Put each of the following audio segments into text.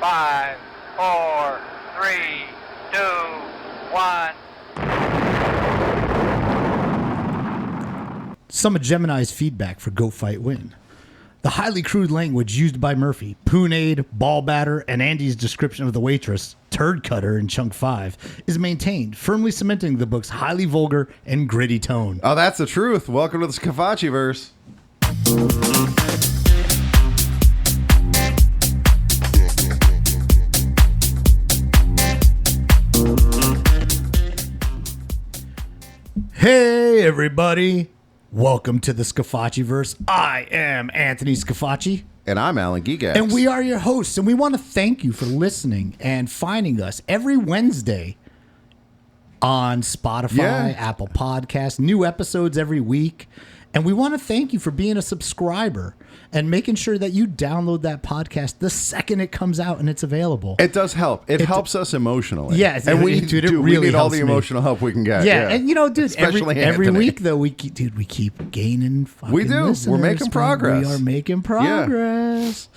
5, 4, 3, 2, 1. Some of Gemini's feedback for Go Fight Win. The highly crude language used by Murphy, Poonade, Ball Batter, and Andy's description of the waitress, Turd Cutter in Chunk 5, is maintained, firmly cementing the book's highly vulgar and gritty tone. Oh, that's the truth. Welcome to the Scafacci-verse. Hey, everybody. Welcome to the Scafacci-verse. I am Anthony Scafacci. And I'm Alan Gigax. And we are your hosts, and we want to thank you for listening and finding us every Wednesday on Spotify, Apple Podcasts, new episodes every week. And we want to thank you for being a subscriber and making sure that you download that podcast the second it comes out and it's available. It does help. It helps us emotionally. Yeah, and we really need all the helps me. emotional help we can get. Yeah, and you know, dude, Especially every Anthony. week though, we keep gaining fucking We do. listeners. We're making progress. We are making progress.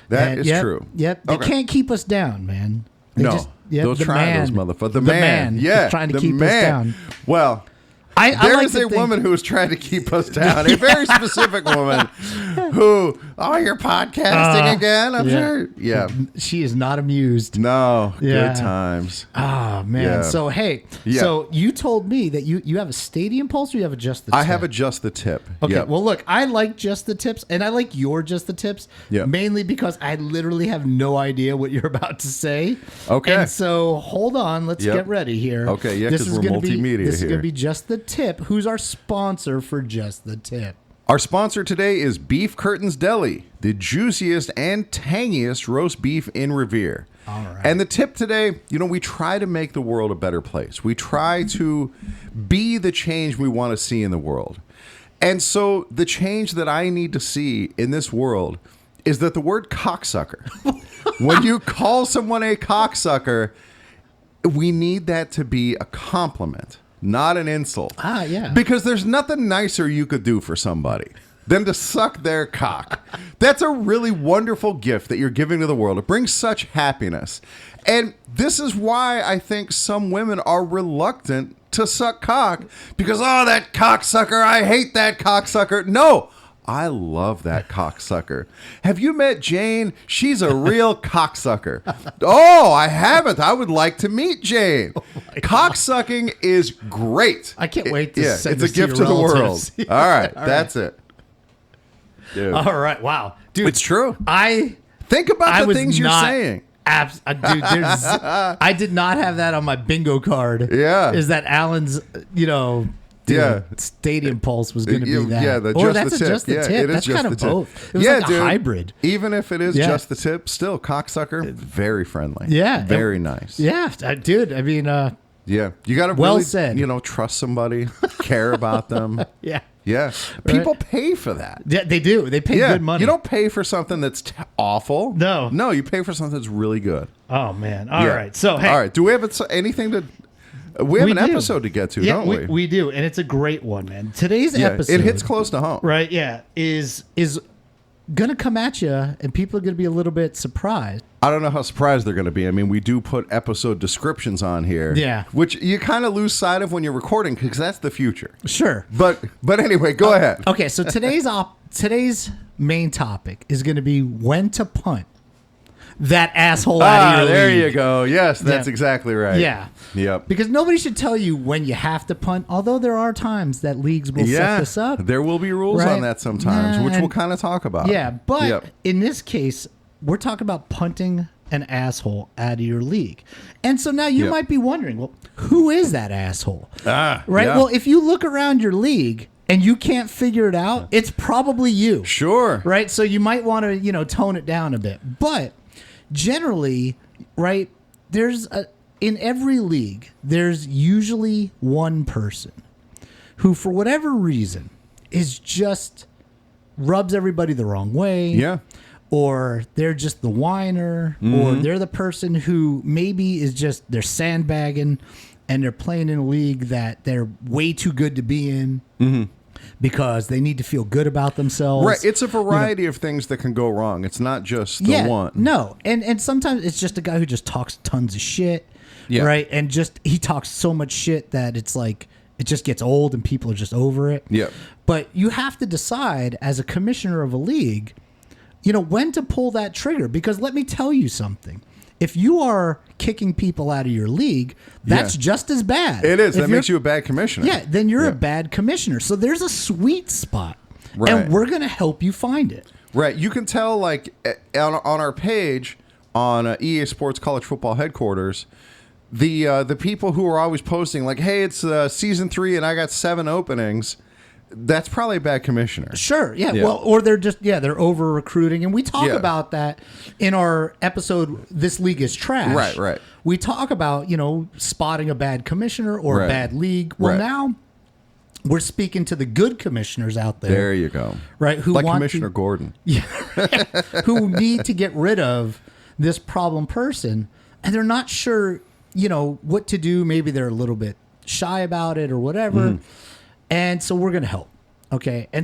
That is Yep, true. Yep. They Okay. can't keep us down, man. They No. They'll the try man, those motherfuckers. The man. Yeah. is trying to the keep man. us down. Well, I there like is to a think- woman who is trying to keep us down. A very specific woman who, you're podcasting again? I'm sure. Yeah. She is not amused. No. Yeah. Good times. Oh, man. Yeah. So, hey, Yeah. so you told me that you have a Stadium Pulse or you have a Just the Tip? I have Just the Tip. Okay, Yep. well, look, I like Just the Tips, and I like your Just the Tips, Yeah. mainly because I literally have no idea what you're about to say. Okay. And so, hold on, let's Yep. get ready here. Okay, yeah, This 'cause is we're gonna be- multimedia This is here. going to be Just the Tip. Who's our sponsor for Just the Tip? Our sponsor today is Beef Curtains Deli, the juiciest and tangiest roast beef in Revere. All right. And the tip today, we try to make the world a better place. We try to be the change we want to see in the world. And so the change that I need to see in this world is that the word cocksucker, when you call someone a cocksucker, we need that to be a compliment, not an insult. Ah, yeah. Because there's nothing nicer you could do for somebody than to suck their cock. That's a really wonderful gift that you're giving to the world. It brings such happiness. And this is why I think some women are reluctant to suck cock because, that cocksucker, I hate that cocksucker. No, I love that cocksucker. Have you met Jane? She's a real cocksucker. Oh, I haven't. I would like to meet Jane. Cocksucking is great. I can't wait to send it's this a gift to to your the world. relatives. All right, All that's it. Dude. All right, wow. Dude, It's true. I Think about the was things you're not- saying. Dude, I did not have that on my bingo card. Yeah. Is that Alan's, dude, Yeah. Stadium Pulse was going to be that. Yeah, or just that's the a tip. Just the Yeah, Tip. it is That's just kind the of tip. both. It was like a hybrid. Even if it is Yeah. just the tip, still cocksucker, very friendly. Yeah. Very nice. Yeah, dude. I mean, Yeah. You got to Well really, said. trust somebody, care about them. yeah. Yeah. People pay for that. Yeah, they do. They pay good money. You don't pay for something that's awful. No. No, you pay for something that's really good. Oh, man. All right. Yeah. So, hey. All right. Do we have anything to... We have we an do. episode to get to, Yeah, don't we? We do. And it's a great one, man. Today's episode. It hits close to home. Right, yeah. Is going to come at you, and people are going to be a little bit surprised. I don't know how surprised they're going to be. I mean, we do put episode descriptions on here. Yeah. Which you kind of lose sight of when you're recording because that's the future. Sure. But anyway, go ahead. Okay, so today's main topic is going to be when to punt that asshole out of your There league. you go. Yes, that's Yeah. exactly right. Yeah. Yep. Because nobody should tell you when you have to punt, although there are times that leagues will set this up. There will be rules Right? on that sometimes, which And- we'll kind of talk about. Yeah, but Yep. in this case, we're talking about punting an asshole out of your league. And so now you Yep. might be wondering, well, who is that asshole? Right? yeah. Well, if you look around your league and you can't figure it out, it's probably you. Sure. Right? So you might want to, tone it down a bit. But generally, right, in every league, there's usually one person who, for whatever reason, is just rubs everybody the wrong way. Yeah. Or they're just the whiner, or they're the person who maybe is just, they're sandbagging and they're playing in a league that they're way too good to be in. because they need to feel good about themselves. Right. It's a variety of things that can go wrong. It's not just the one. No. And sometimes it's just a guy who just talks tons of shit. Yeah. Right. And just he talks so much shit that it's like it just gets old and people are just over it. Yeah. But you have to decide as a commissioner of a league, when to pull that trigger. Because let me tell you something. If you are kicking people out of your league, that's just as bad. It is. If that makes you a bad commissioner. Yeah, then you're a bad commissioner. So there's a sweet spot. Right. And we're going to help you find it. Right. You can tell, like, on our page on EA Sports College Football Headquarters, the people who are always posting, like, hey, it's season 3 and I got 7 openings. That's probably a bad commissioner. Sure, yeah. Well, or they're just they're over recruiting, and we talk about that in our episode. This league is trash. Right. We talk about spotting a bad commissioner or a bad league. Well, now we're speaking to the good commissioners out there. There you go. Right, who like want Commissioner Gordon. Yeah, who need to get rid of this problem person, and they're not sure what to do. Maybe they're a little bit shy about it or whatever. And so we're going to help. Okay. And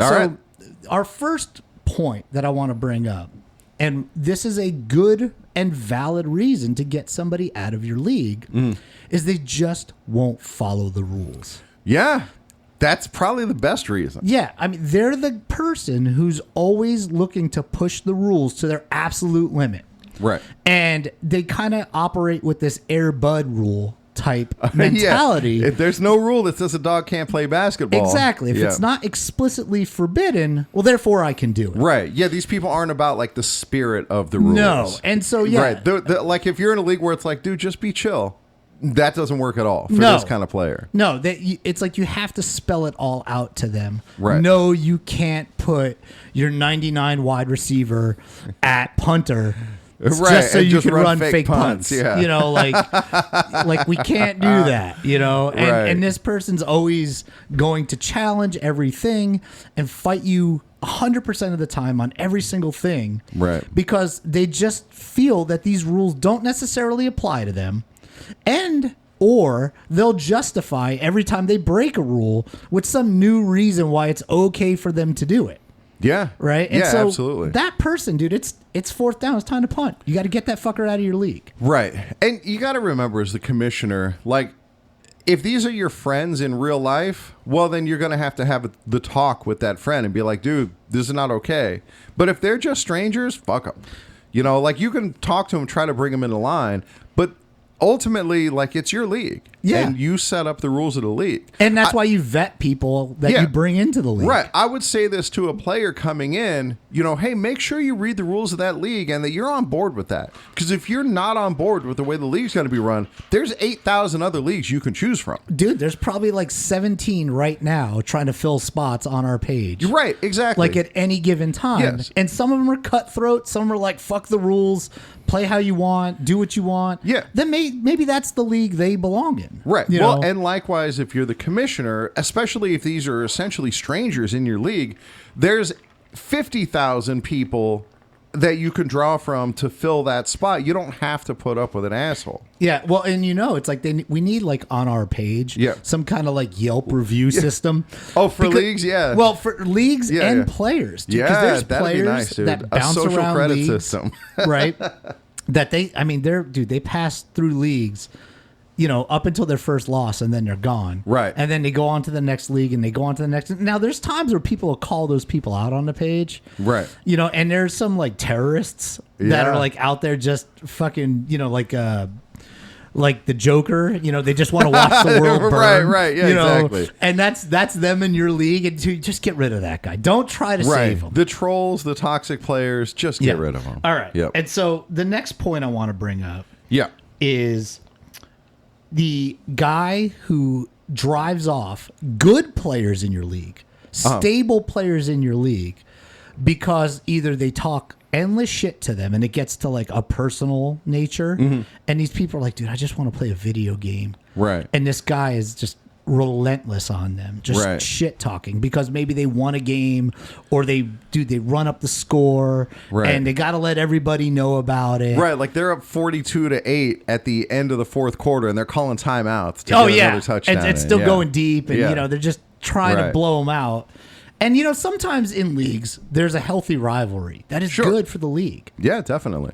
our first point that I want to bring up, and this is a good and valid reason to get somebody out of your league, is they just won't follow the rules. Yeah. That's probably the best reason. Yeah. I mean, they're the person who's always looking to push the rules to their absolute limit. Right. And they kind of operate with this Air Bud rule type mentality. If there's no rule that says a dog can't play basketball. Exactly. If it's not explicitly forbidden, well, therefore I can do it. Right. Yeah, these people aren't about like the spirit of the rules. No. And so, Right. Like if you're in a league where it's like, dude, just be chill. That doesn't work at all for this kind of player. No, it's like you have to spell it all out to them. Right. No, you can't put your 99 wide receiver at punter. Just so you can run fake punts. Yeah. Like we can't do that, and this person's always going to challenge everything and fight you 100% of the time on every single thing. Right. Because they just feel that these rules don't necessarily apply to them, or they'll justify every time they break a rule with some new reason why it's okay for them to do it. Yeah. Right? And yeah, so absolutely. That person, dude, it's fourth down. It's time to punt. You got to get that fucker out of your league. Right. And you got to remember as the commissioner, like, if these are your friends in real life, well, then you're going to have the talk with that friend and be like, dude, this is not okay. But if they're just strangers, fuck them. Like you can talk to them, try to bring them into line, but ultimately, like, it's your league. Yeah. And you set up the rules of the league. And that's why you vet people that you bring into the league. Right. I would say this to a player coming in, hey, make sure you read the rules of that league and that you're on board with that. Because if you're not on board with the way the league's going to be run, there's 8,000 other leagues you can choose from. Dude, there's probably like 17 right now trying to fill spots on our page. You're right. Exactly. Like at any given time. Yes. And some of them are cutthroat. Some are like, fuck the rules. Play how you want. Do what you want. Yeah. Then maybe that's the league they belong in. Right. Well, and likewise, if you're the commissioner, especially if these are essentially strangers in your league, there's 50,000 people that you can draw from to fill that spot. You don't have to put up with an asshole. Yeah, well, and it's like we need like on our page, some kind of like Yelp review system. Oh, for leagues, yeah. Well, for leagues and players, dude, because there's that'd players be nice, dude. that bounce social around credit leagues, system, right? That they pass through leagues. Up until their first loss, and then they're gone. Right. And then they go on to the next league, and they go on to the next. Now, there's times where people will call those people out on the page. Right. And there's some, like, terrorists that are, like, out there just fucking, like the Joker. They just want to watch the world burn. Right, yeah, exactly. And that's them in your league, and to just get rid of that guy. Don't try to save him. The trolls, the toxic players, just get rid of them. All right. Yep. And so the next point I want to bring up is the guy who drives off good players in your league, stable players in your league, because either they talk endless shit to them and it gets to like a personal nature, and these people are like, dude, I just want to play a video game. Right. And this guy is just relentless on them, just shit talking because maybe they won a game or they run up the score and they got to let everybody know about it. Right, like they're up 42-8 at the end of the fourth quarter and they're calling timeouts to get another touchdown. It's still going deep, and they're just trying to blow them out. And, sometimes in leagues, there's a healthy rivalry. That is good for the league. Yeah, definitely.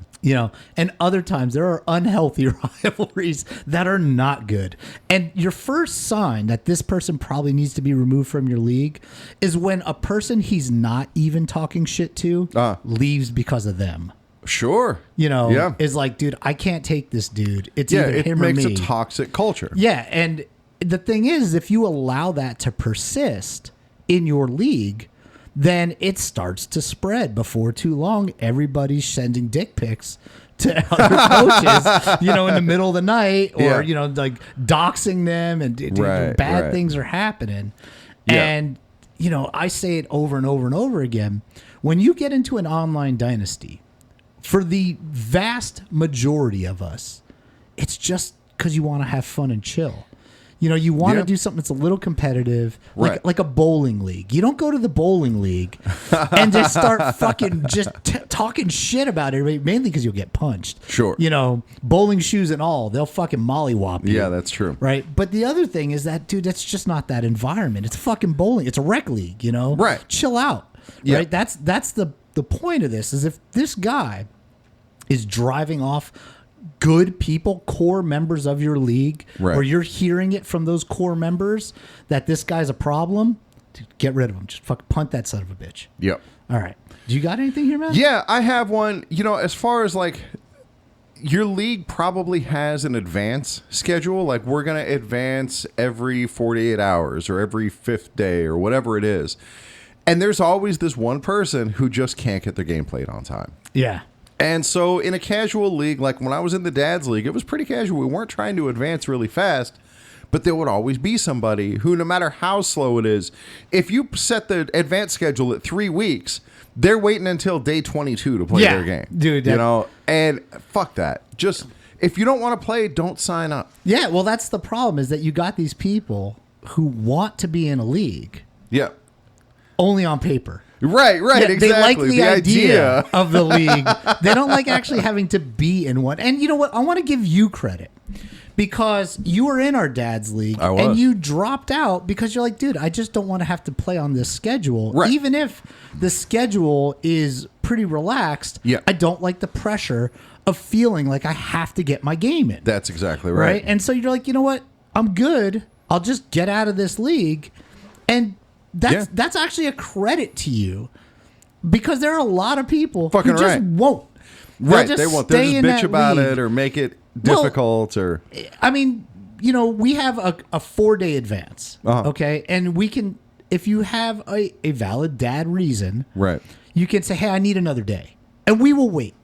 And other times there are unhealthy rivalries that are not good. And your first sign that this person probably needs to be removed from your league is when a person he's not even talking shit to leaves because of them. Sure. Is like, dude, I can't take this dude. It's either him or me. It makes a toxic culture. Yeah, and the thing is, if you allow that to persist in your league, then it starts to spread. Before too long, everybody's sending dick pics to other coaches, in the middle of the night, or like doxing them, and bad things are happening. Yeah. And I say it over and over and over again. When you get into an online dynasty, for the vast majority of us, it's just because you want to have fun and chill. You want to do something that's a little competitive, like a bowling league. You don't go to the bowling league and just start fucking talking shit about it, mainly because you'll get punched. Sure. Bowling shoes and all, they'll fucking mollywop you. Yeah, that's true. Right? But the other thing is that, dude, that's just not that environment. It's fucking bowling. It's a rec league, Right. Chill out. Yeah. Right? That's the point of this, is if this guy is driving off good people, core members of your league, or you're hearing it from those core members that this guy's a problem, dude, get rid of him. Just fucking punt that son of a bitch. Yep. All right. Do you got anything here, man? Yeah, I have one. As far as like your league probably has an advance schedule. Like, we're going to advance every 48 hours or every fifth day or whatever it is. And there's always this one person who just can't get their game played on time. Yeah. And so in a casual league, like when I was in the dad's league, it was pretty casual. We weren't trying to advance really fast, but there would always be somebody who, no matter how slow it is, if you set the advance schedule at 3 weeks, they're waiting until day 22 to play their game. Dude. And fuck that. Just, if you don't want to play, don't sign up. Yeah, well, that's the problem, is that you got these people who want to be in a league. Yeah. Only on paper. Right, yeah, exactly. They like the idea of the league. They don't like actually having to be in one. And you know what? I want to give you credit, because you were in our dad's league and you dropped out because you're like, dude, I just don't want to have to play on this schedule. Right. Even if the schedule is pretty relaxed, I don't like the pressure of feeling like I have to get my game in. That's exactly right. And so you're like, you know what? I'm good. I'll just get out of this league. And that's actually a credit to you, because there are a lot of people who just won't. Right, they won't. They'll just bitch about it or make it difficult. Or I mean, we have a 4-day advance, okay? And we can, if you have a valid dad reason, you can say, hey, I need another day. And we will wait,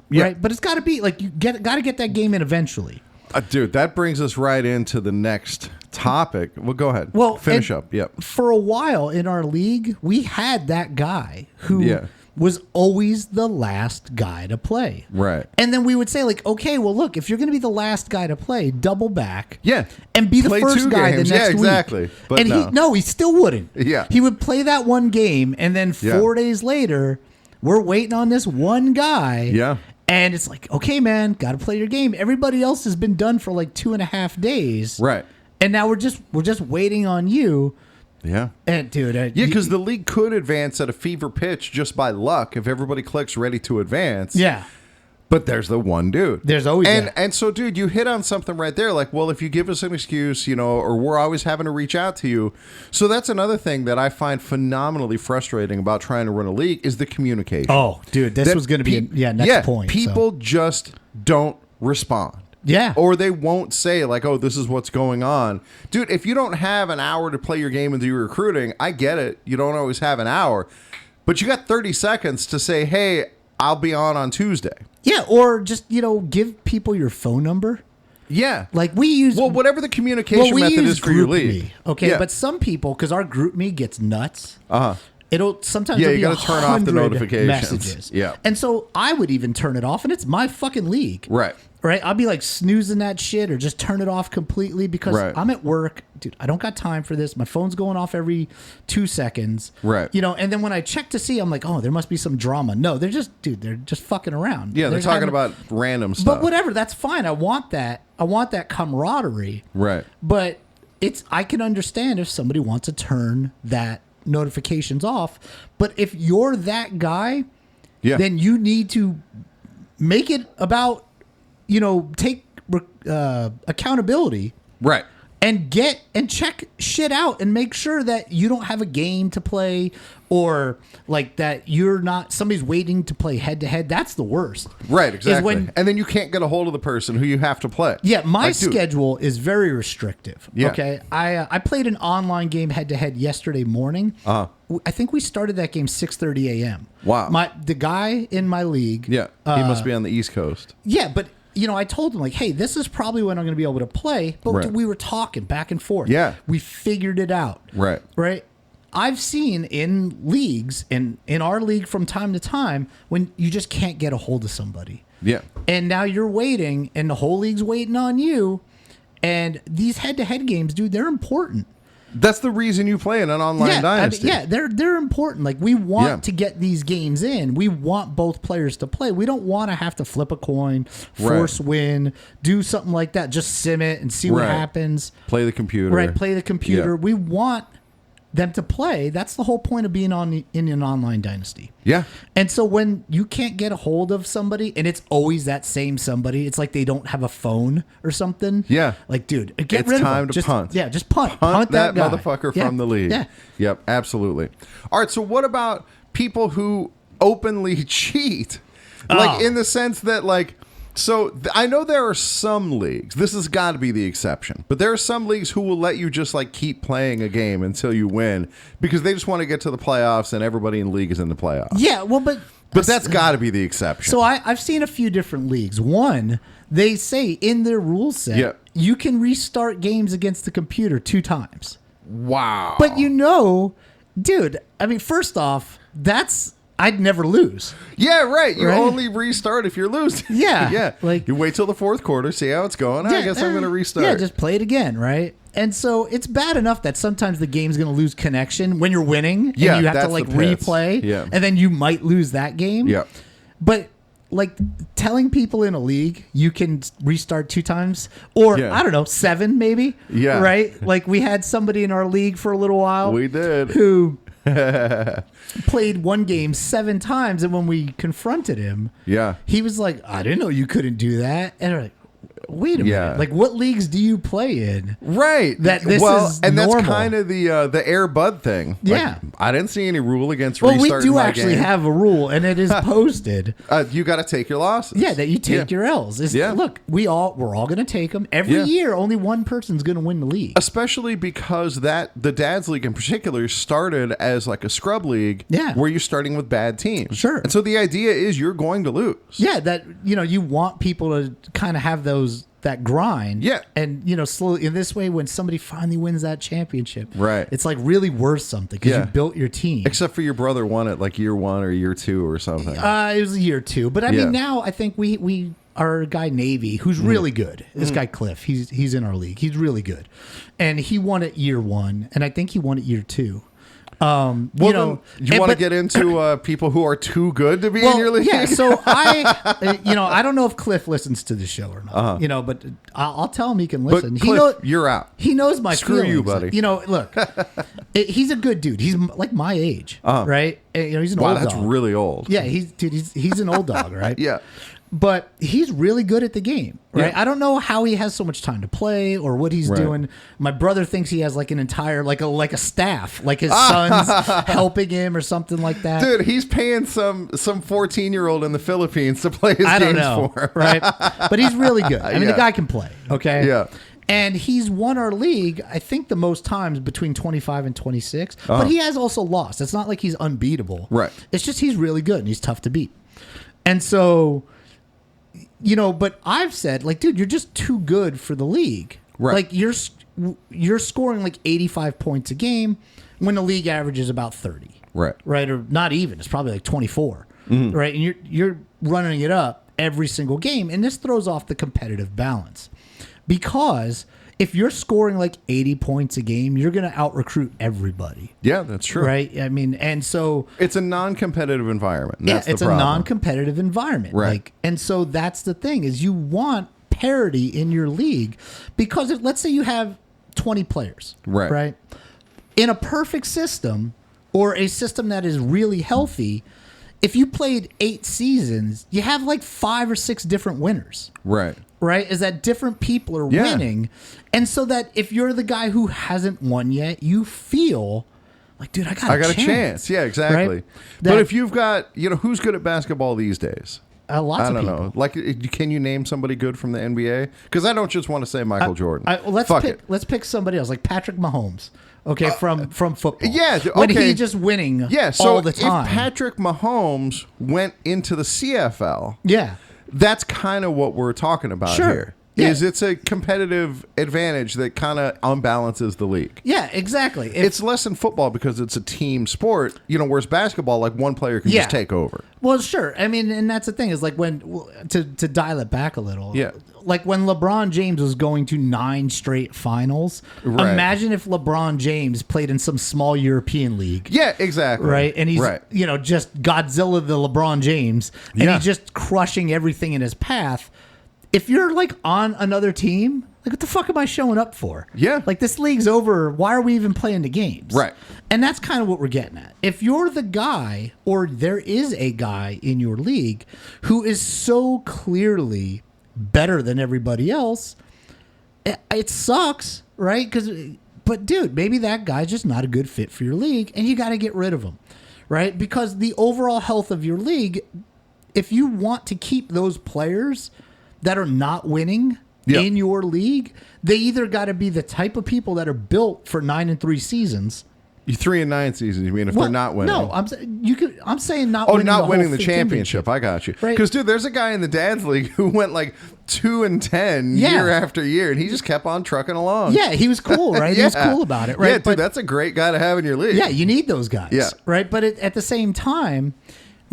right? But it's got to be, like, you got to get that game in eventually. Dude, that brings us right into the next topic. Well, go ahead. Well, finish up. Yep. For a while in our league, we had that guy who was always the last guy to play. Right. And then we would say, like, okay, well, look, if you're going to be the last guy to play, double back. Yeah. And be the play first guy games. the next week. Exactly. But and he still wouldn't. Yeah. He would play that one game, and then 4 days later, we're waiting on this one guy. Yeah. And it's like, okay, man, got to play your game. Everybody else has been done for like 2.5 days. Right. And now we're just waiting on you. Yeah. And dude, because the league could advance at a fever pitch just by luck if everybody clicks ready to advance. Yeah. But there's the one dude. There's always and so, dude, you hit on something right there. Like, well, if you give us an excuse, or we're always having to reach out to you. So that's another thing that I find phenomenally frustrating about trying to run a league is the communication. Oh, dude, this was going to be next point. People just don't respond. Yeah. Or they won't say, like, oh, this is what's going on. Dude, if you don't have an hour to play your game and do your recruiting, I get it. You don't always have an hour. But you got 30 seconds to say, hey, I'll be on Tuesday. Yeah, or just, give people your phone number. Yeah. Like we use... Well, whatever the communication method is for your league. Okay, but some people, because our group me gets nuts, it'll sometimes you be got to turn off the notifications. Messages. Yeah. And so I would even turn it off, and it's my fucking league. Right. Right? I'll be like snoozing that shit or just turn it off completely because I'm at work. Dude, I don't got time for this. My phone's going off every 2 seconds. Right. And then when I check to see, I'm like, oh, there must be some drama. No, they're just fucking around. Yeah, they're talking about random stuff. But whatever, that's fine. I want that camaraderie. Right. But I can understand if somebody wants to turn that notifications off. But if you're that guy, Yeah. then you need to make it about, take accountability Right. and check shit out and make sure that you don't have a game to play, or like that somebody's waiting to play head to head. That's the worst. Right, exactly. When, and then you can't get a hold of the person who you have to play. yeah, my Like, dude, schedule is very restrictive. Yeah. Okay. I played an online game head to head yesterday morning. I think we started that game 6:30 a.m. Wow. The guy in my league. Yeah, he must be on the East Coast. Yeah, but I told him, like, hey, this is probably when I'm going to be able to play. But Right. we were talking back and forth. Yeah. We figured it out. Right. Right. I've seen in leagues, and in our league from time to time, when you just can't get a hold of somebody. Yeah. And now you're waiting, and the whole league's waiting on you. And these head-to-head games, dude, they're important. That's the reason you play in an online dynasty. They're important. Like, we want Yeah. to get these games in. We want both players to play. We don't want to have to flip a coin, force win, do something like that. Just sim it and see what Right. happens. Play the computer. Right, play the computer. Yeah. We want them to play. That's the whole point of being in an online dynasty. Yeah. And so when you can't get a hold of somebody, and it's always that same somebody, it's like they don't have a phone or something. Yeah. Like, dude, get It's rid of time them. to Just punt. Yeah, just punt. Punt that guy. motherfucker Yeah. from the league. Yeah. Yep, absolutely. All right, so what about people who openly cheat? Like, in the sense that, like, I know there are some leagues, this has got to be the exception, but there are some leagues who will let you just, like, keep playing a game until you win because they just want to get to the playoffs and everybody in the league is in the playoffs. Yeah, well, but that's got to be the exception. So I've seen a few different leagues. One, they say in their rule set, Yeah. you can restart games against the computer 2 times. Wow. But dude, I mean, first off, I'd never lose. Yeah, right. You Right? only restart if you're losing. Yeah, Yeah. like- you wait till the fourth quarter, see how it's going. I guess I'm going to restart. Yeah, just play it again, right? And so it's bad enough that sometimes the game's going to lose connection when you're winning, and Yeah, you have to that's like the pits. replay, Yeah. and then you might lose that game. Yeah. But like telling people in a league you can restart 2 times, or Yeah. I don't know, 7 maybe. Yeah. Right. Like we had somebody in our league for a little while. We did. Who played one game 7 times, and when we confronted him, Yeah. he was like, I didn't know you couldn't do that. And we're like, wait a Yeah. minute. Like, what leagues do you play in? Right. That this is and normal. that's kind of the Air Bud thing. Like, Yeah. I didn't see any rule against Well, we restarting do my actually game. have a rule, and it is posted. You got to take your losses. Yeah, that you take Yeah. your L's. Yeah. Look, we're all going to take them every Yeah. year. Only one person's going to win the league. Especially because the Dads League in particular started as like a scrub league, Yeah. where you're starting with bad teams. Sure. And so the idea is you're going to lose. Yeah, that you want people to kind of have that grind. Yeah. And slowly in this way, when somebody finally wins that championship, Right. it's like really worth something because Yeah. you built your team. Except for your brother won it like year 1 or year 2 or something. It was year 2, but I Yeah. mean now I think we our guy Navy, who's really good. This guy Cliff, he's in our league. He's really good, and he won it year 1, and I think he won it year 2. Well, then you want to get into people who are too good to be in your league? Yeah, so I don't know if Cliff listens to the show or not. But I'll tell him he can listen. But Cliff, you're out. He knows my Screw feelings. you, buddy. Look, he's a good dude. He's like my age, right? And, he's an Wow, old that's dog. really old. Yeah, he's an old dog, right? Yeah. But he's really good at the game, right? Yeah. I don't know how he has so much time to play or what he's Right. doing. My brother thinks he has like an entire like a staff, like his son's helping him or something like that. Dude, he's paying some 14-year-old in the Philippines to play his I don't games know, for him. right? But he's really good. I mean, Yeah. the guy can play, okay? Yeah. And he's won our league, I think, the most times between 25 and 26. But he has also lost. It's not like he's unbeatable. Right. It's just he's really good and he's tough to beat. And so, but I've said, like, dude, you're just too good for the league. Right. Like, you're scoring like 85 points a game when the league average is about 30. Right. Right, or not even. It's probably like 24. Right, and you're running it up every single game, and this throws off the competitive balance. Because if you're scoring like 80 points a game, you're going to out-recruit everybody. Yeah, that's true. Right? I mean, and so... It's a non-competitive environment. And that's it's the a problem. non-competitive environment. Right. Like, and so that's the thing, is you want parity in your league. Because let's say you have 20 players. Right. Right? In a perfect system, or a system that is really healthy, if you played 8 seasons, you have like 5 or 6 different winners. Right. Right? Is that different people are winning. And so that if you're the guy who hasn't won yet, you feel like, dude, I got a chance. Yeah, exactly. Right? But if you've got, who's good at basketball these days? Lots of people. I don't know. Like, can you name somebody good from the NBA? Because I don't just want to say Michael Jordan. Let's pick somebody else, like Patrick Mahomes. Okay, from football. Yeah, okay. When he's just winning all the time. If Patrick Mahomes went into the CFL, that's kind of what we're talking about here. Yeah. It's a competitive advantage that kind of unbalances the league. Yeah, exactly. It's less than football because it's a team sport, whereas basketball, like one player can just take over. Well, sure. I mean, and that's the thing is like when, to dial it back a little, like when LeBron James was going to 9 straight finals, imagine if LeBron James played in some small European league. Yeah, exactly. Right? And he's, just Godzilla the LeBron James, and he's just crushing everything in his path. If you're like on another team, like what the fuck am I showing up for? Yeah. Like this league's over. Why are we even playing the games? Right. And that's kind of what we're getting at. If you're the guy, or there is a guy in your league who is so clearly better than everybody else, it sucks, right? But dude, maybe that guy's just not a good fit for your league, and you got to get rid of him, right? Because the overall health of your league, if you want to keep those players that are not winning in your league, they either got to be the type of people that are built for 9 and 3 seasons. 3 and 9 seasons. You mean if they're not winning? No, I'm saying not. Oh, winning not the winning whole the championship. I got you. Because dude, there's a guy in the Dad's League who went like 2 and 10 year after year, and he just kept on trucking along. Yeah, he was cool, right? He was cool about it, right? Yeah, dude, that's a great guy to have in your league. Yeah, you need those guys, right? But at the same time,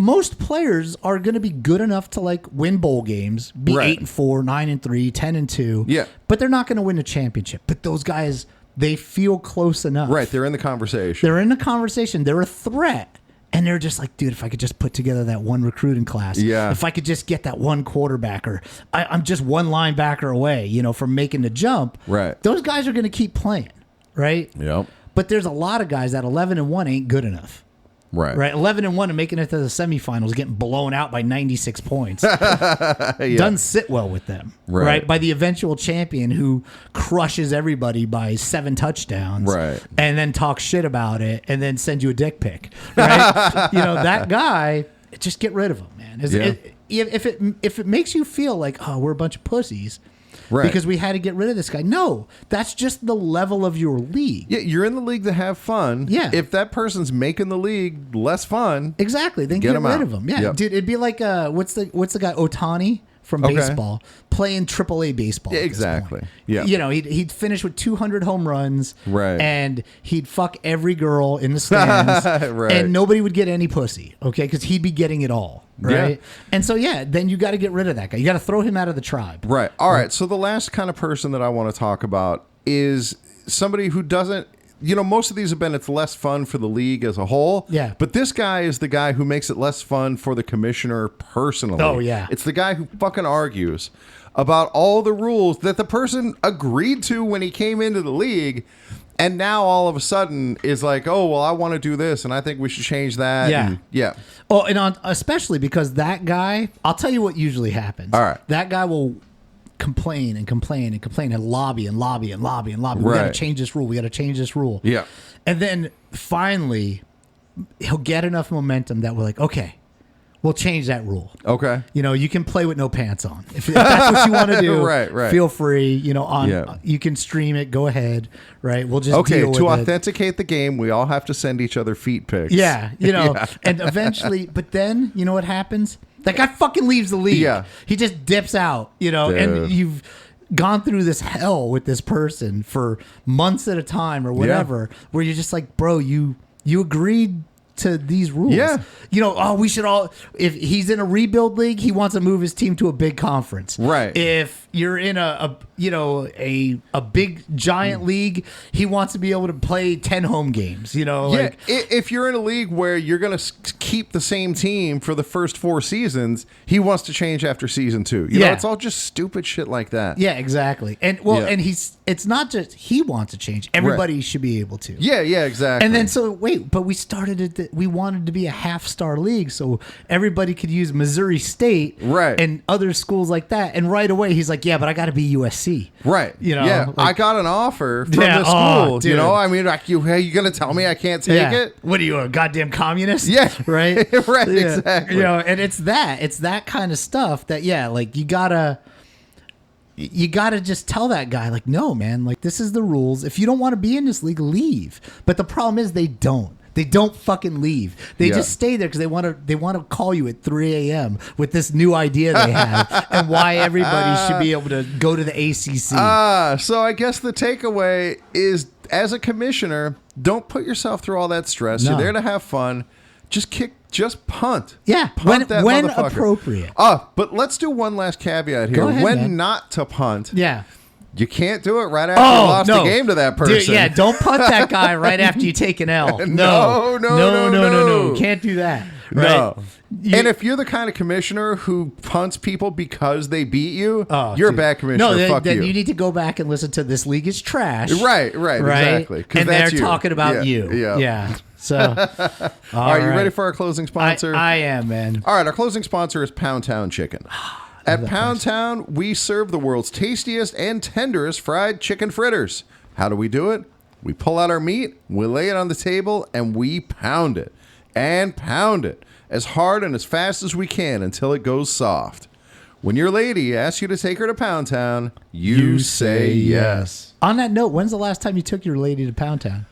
most players are going to be good enough to like win bowl games, be 8 and 4, 9 and 3, 10 and 2. Yeah, but they're not going to win a championship. But those guys, they feel close enough. Right, they're in the conversation. They're a threat. And they're just like, dude, if I could just put together that one recruiting class, if I could just get that one quarterbacker, I'm just one linebacker away, from making the jump. Right. Those guys are going to keep playing, right? Yep. But there's a lot of guys that 11 and 1 ain't good enough. Right. 11 and 1 and making it to the semifinals, getting blown out by 96 points. Doesn't sit well with them. Right. By the eventual champion who crushes everybody by 7 touchdowns. Right. And then talks shit about it and then sends you a dick pic. Right. That guy, just get rid of him, man. If it makes you feel like, oh, we're a bunch of pussies. Right. Because we had to get rid of this guy. No, that's just the level of your league. Yeah, you're in the league to have fun. Yeah. If that person's making the league less fun, exactly, then get rid of him. Yeah, dude, it'd be like what's the guy Ohtani from baseball playing AAA baseball. Yeah, exactly. Yeah, he'd finish with 200 home runs. Right. And he'd fuck every girl in the stands. Right. And nobody would get any pussy. Okay, because he'd be getting it all. Right. Yeah. And so, then you got to get rid of that guy. You got to throw him out of the tribe. Right. All right. So the last kind of person that I want to talk about is somebody who doesn't, most of these have been it's less fun for the league as a whole. Yeah. But this guy is the guy who makes it less fun for the commissioner personally. Oh, yeah. It's the guy who fucking argues about all the rules that the person agreed to when he came into the league. And now all of a sudden is like, oh, well, I want to do this, and I think we should change that. Yeah. Oh, and especially because that guy, I'll tell you what usually happens. All right. That guy will complain and complain and complain and lobby and lobby and lobby and lobby. We got to change this rule. We got to change this rule. Yeah. And then finally, he'll get enough momentum that we're like, okay, we'll change that rule. Okay. You can play with no pants on. If that's what you want to do, right. Feel free. You can stream it. Go ahead. Right. We'll just deal with to authenticate the game, we all have to send each other feet pics. Yeah. And eventually, but then you know what happens? That guy fucking leaves the league. Yeah. He just dips out. And you've gone through this hell with this person for months at a time or whatever, where you're just like, bro, you agreed to these rules. Yeah. You know, we should all, if he's in a rebuild league, he wants to move his team to a big conference. Right. If you're in a big giant league, he wants to be able to play 10 home games, you know? Yeah, Like, if you're in a league where you're going to keep the same team for the first 4 seasons, he wants to change after season 2. You know, it's all just stupid shit like that. yeah, exactly. And and it's not just he wants to change. Everybody should be able to. Yeah, exactly. And then but we started it. We wanted to be a half-star league, so everybody could use Missouri State, Right. and other schools like that. And right away, he's like, "Yeah, but I got to be USC." Right. You know, yeah. like- I got an offer from Yeah, the school. dude. You know, I mean, like, you going to tell me I can't take it? What are you, a goddamn communist? Yeah. Right. Right, Yeah. exactly. You know, and it's that kind of stuff that like you gotta just tell that guy, like, no, man, like, this is the rules. If you don't want to be in this league, leave. But the problem is they don't. They don't fucking leave. They just stay there because they want to call you at 3 a.m. with this new idea they have and why everybody should be able to go to the ACC. So I guess the takeaway is, as a commissioner, don't put yourself through all that stress. No. You're there to have fun. Just punt. Yeah, Punt that when motherfucker. appropriate. But let's do one last caveat here. Go ahead, when man. not to punt. Yeah. You can't do it right after you lost the game to that person. Dude, yeah, don't punt that guy right after you take an L. No. Can't do that. Right? No. And if you're the kind of commissioner who punts people because they beat you, you're a bad commissioner. No, Fuck then you. you need to go back and listen to This League is Trash. Right, exactly. 'Cause And that's they're you. talking about Yeah, you. yeah. Yeah. So, all right, you ready for our closing sponsor? I am, man. All right, our closing sponsor is Pound Town Chicken. At Pound Town, we serve the world's tastiest and tenderest fried chicken fritters. How do we do it? We pull out our meat, we lay it on the table, and we pound it. And pound it as hard and as fast as we can until it goes soft. When your lady asks you to take her to Pound Town, you say yes. On that note, when's the last time you took your lady to Pound Town?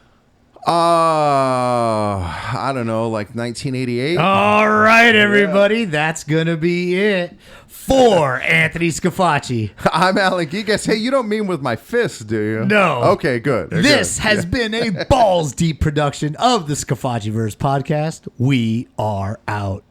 I don't know, like 1988. All right, everybody. That's going to be it for Anthony Scafacci. I'm Alan Gigas. Hey, you don't mean with my fist, do you? No. Okay, good. This has been a balls deep production of the Scafacciverse podcast. We are out.